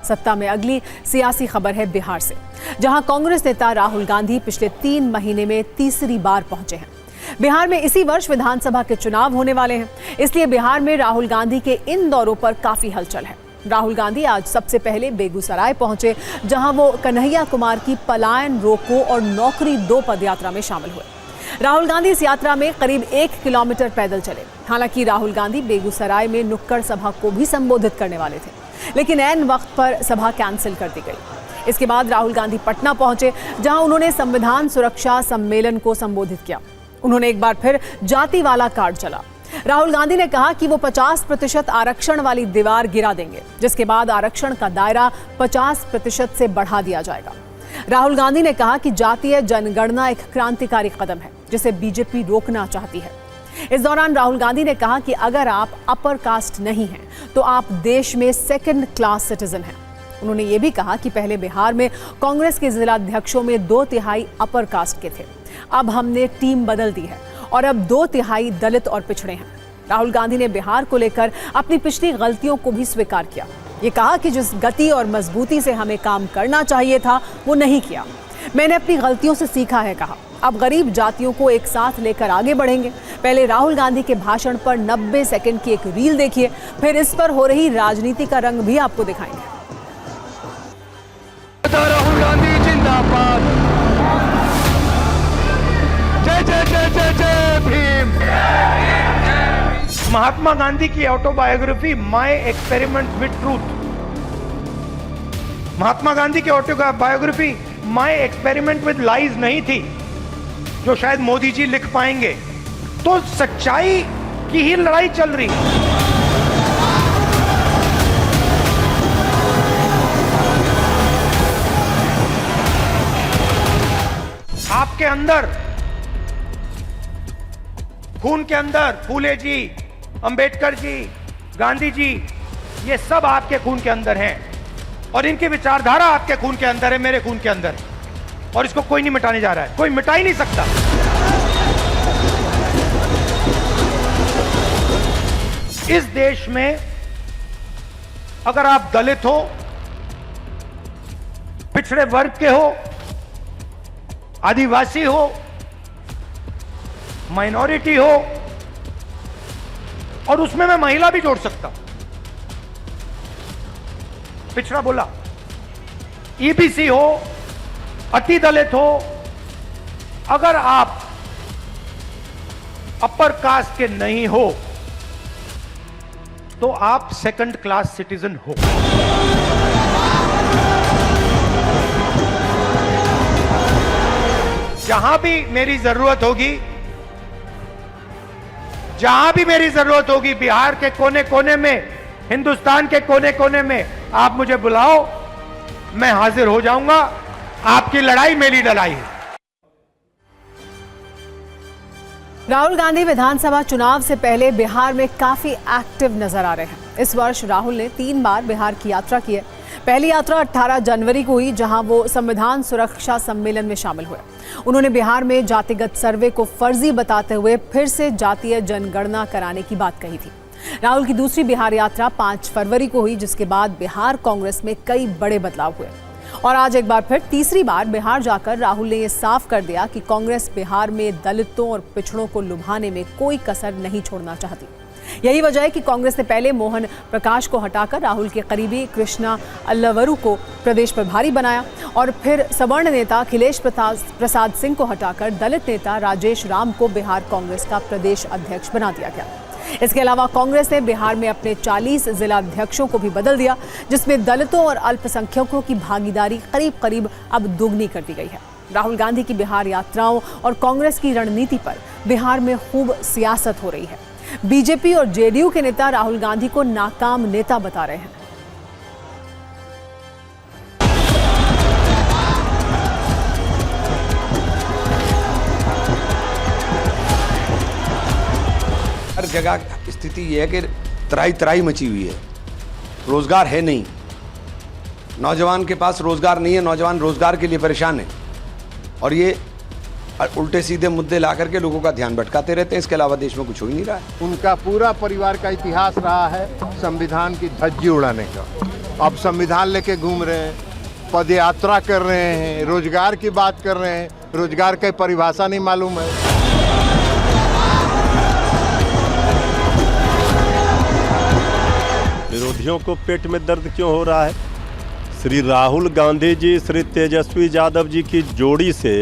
सत्ता में अगली सियासी खबर है बिहार से, जहां कांग्रेस नेता राहुल गांधी पिछले 3 महीने में तीसरी बार पहुंचे हैं। बिहार में इसी वर्ष विधानसभा के चुनाव होने वाले हैं, इसलिए बिहार में राहुल गांधी के इन दौरों पर काफी हलचल है। राहुल गांधी आज सबसे पहले बेगूसराय पहुंचे, जहां वो कन्हैया कुमार की पलायन रोको और नौकरी दो पदयात्रा में शामिल हुए। राहुल गांधी इस यात्रा में करीब 1 किलोमीटर पैदल चले। हालांकि राहुल गांधी बेगूसराय में नुक्कड़ सभा को भी संबोधित करने वाले थे, लेकिन ऐन वक्त पर सभा कैंसिल कर दी गई। इसके बाद राहुल गांधी पटना पहुंचे, जहां उन्होंने संविधान सुरक्षा सम्मेलन को संबोधित किया। उन्होंने एक बार फिर जाति वाला कार्ड चला। राहुल गांधी ने कहा कि वो 50% आरक्षण वाली दीवार गिरा देंगे, जिसके बाद आरक्षण का दायरा 50% से बढ़ा दिया जाएगा। राहुल गांधी ने कहा कि जातीय जनगणना एक क्रांतिकारी कदम है, जिसे बीजेपी रोकना चाहती है। इस दौरान राहुल गांधी ने कहा कि अगर आप अपर कास्ट नहीं हैं, तो आप देश में सेकंड क्लास सिटीजन हैं। उन्होंने ये भी कहा कि पहले बिहार में कांग्रेस के जिलाध्यक्षों में 2/3 अपर कास्ट के थे। अब हमने टीम बदल दी है और अब 2/3 दलित और पिछड़े हैं। राहुल गांधी ने बिहार को लेकर अपनी पिछली गलतियों को भी स्वीकार किया। ये कहा कि जिस गति और मजबूती से हमें काम करना चाहिए था, वो नहीं किया। मैंने अपनी गलतियों से सीखा है, कहा। अब गरीब जातियों को एक साथ लेकर आगे बढ़ेंगे। पहले राहुल गांधी के भाषण पर 90 सेकंड की एक रील देखिए, फिर इस पर हो रही राजनीति का रंग भी आपको दिखाएंगे। राहुल गांधी जिंदाबाद, जय जय जय जय जय भीम। महात्मा गांधी की autobiography my experiment with truth, Mahatma Gandhi की autobiography my experiment with lies नहीं थी, जो शायद मोदी जी लिख पाएंगे। तो सच्चाई की ही लड़ाई चल रही। आपके अंदर, खून के अंदर फूले जी, अंबेडकर जी, गांधी जी, ये सब आपके खून के अंदर हैं और इनकी विचारधारा आपके खून के अंदर है, मेरे खून के अंदर है, और इसको कोई नहीं मिटाने जा रहा है, कोई मिटा ही नहीं सकता। इस देश में अगर आप दलित हो, पिछड़े वर्ग के हो, आदिवासी हो, माइनॉरिटी हो, और उसमें मैं महिला भी जोड़ सकता हूं, पिछड़ा बोला, ईबीसी हो, अति दलित हो, अगर आप अपर कास्ट के नहीं हो तो आप सेकंड क्लास सिटीजन हो। जहां भी मेरी जरूरत होगी, जहां भी मेरी जरूरत होगी, बिहार के कोने कोने में, हिंदुस्तान के कोने कोने में आप मुझे बुलाओ, मैं हाजिर हो जाऊंगा। आपकी लड़ाई मेरी लड़ाई है। राहुल गांधी विधानसभा चुनाव से पहले बिहार में काफी एक्टिव नजर आ रहे हैं। इस वर्ष राहुल ने 3 बार बिहार की यात्रा की है। पहली यात्रा 18 जनवरी को हुई, जहां वो संविधान सुरक्षा सम्मेलन में शामिल हुए। उन्होंने बिहार में जातिगत सर्वे को फर्जी बताते हुए फिर से जातीय जनगणना कराने की बात कही थी। राहुल की दूसरी बिहार यात्रा 5 फरवरी को हुई, जिसके बाद बिहार कांग्रेस में कई बड़े बदलाव हुए। और आज एक बार फिर तीसरी बार बिहार जाकर राहुल ने यह साफ कर दिया कि कांग्रेस बिहार में दलितों और पिछड़ों को लुभाने में कोई कसर नहीं छोड़ना चाहती। यही वजह है कि कांग्रेस ने पहले मोहन प्रकाश को हटाकर राहुल के करीबी कृष्णा अल्लावरू को प्रदेश प्रभारी बनाया और फिर सवर्ण नेता अखिलेश प्रसाद सिंह को हटाकर दलित नेता राजेश राम को बिहार कांग्रेस का प्रदेश अध्यक्ष बना दिया गया। इसके अलावा कांग्रेस ने बिहार में अपने 40 जिलाध्यक्षों को भी बदल दिया, जिसमें दलितों और अल्पसंख्यकों की भागीदारी करीब करीब अब दोगुनी कर दी गई है। राहुल गांधी की बिहार यात्राओं और कांग्रेस की रणनीति पर बिहार में खूब सियासत हो रही है। बीजेपी और जेडीयू के नेता राहुल गांधी को नाकाम नेता बता रहे हैं। हर जगह स्थिति यह है कि तराई मची हुई है, रोजगार है नहीं, नौजवान के पास रोजगार नहीं है, नौजवान रोजगार के लिए परेशान है। और ये और उल्टे सीधे मुद्दे ला करके लोगों का ध्यान भटकाते रहते हैं। इसके अलावा देश में कुछ हो ही नहीं रहा है। उनका पूरा परिवार का इतिहास रहा है संविधान की धज्जी उड़ाने का। अब संविधान लेके घूम रहे हैं, पद यात्रा कर रहे हैं, रोजगार की बात कर रहे हैं। रोजगार की परिभाषा नहीं मालूम है। विरोधियों को पेट में दर्द क्यों हो रहा है? श्री राहुल गांधी जी, श्री तेजस्वी यादव जी की जोड़ी से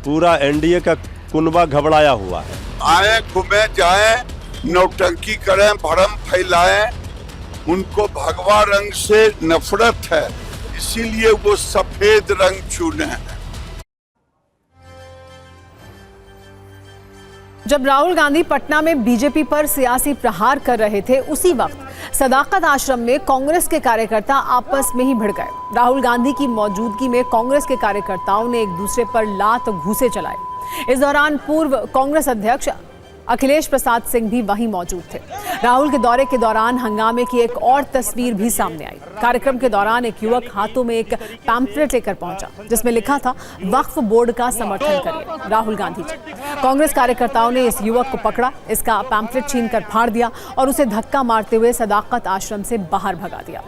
पूरा एनडीए का कुनबा घबराया हुआ है। आए घूमे जाए, नौटंकी करें, भरम फैलाएं, उनको भगवा रंग से नफरत है, इसीलिए वो सफेद रंग चुने हैं। जब राहुल गांधी पटना में बीजेपी पर सियासी प्रहार कर रहे थे, उसी वक्त सदाकत आश्रम में कांग्रेस के कार्यकर्ता आपस में ही भिड़ गए। राहुल गांधी की मौजूदगी में कांग्रेस के कार्यकर्ताओं ने एक दूसरे पर लात घूंसे चलाए। इस दौरान पूर्व कांग्रेस अध्यक्ष अखिलेश प्रसाद सिंह भी वहीं मौजूद थे। राहुल के दौरे के दौरान हंगामे की एक और तस्वीर भी सामने आई। कार्यक्रम के दौरान एक युवक हाथों में एक पैम्फलेट लेकर पहुंचा, जिसमें लिखा था, वक्फ बोर्ड का समर्थन करिए, राहुल गांधी जी। कांग्रेस कार्यकर्ताओं ने इस युवक को पकड़ा, इसका पैम्फलेट छीनकर फाड़ दिया और उसे धक्का मारते हुए सदाकत आश्रम से बाहर भगा दिया।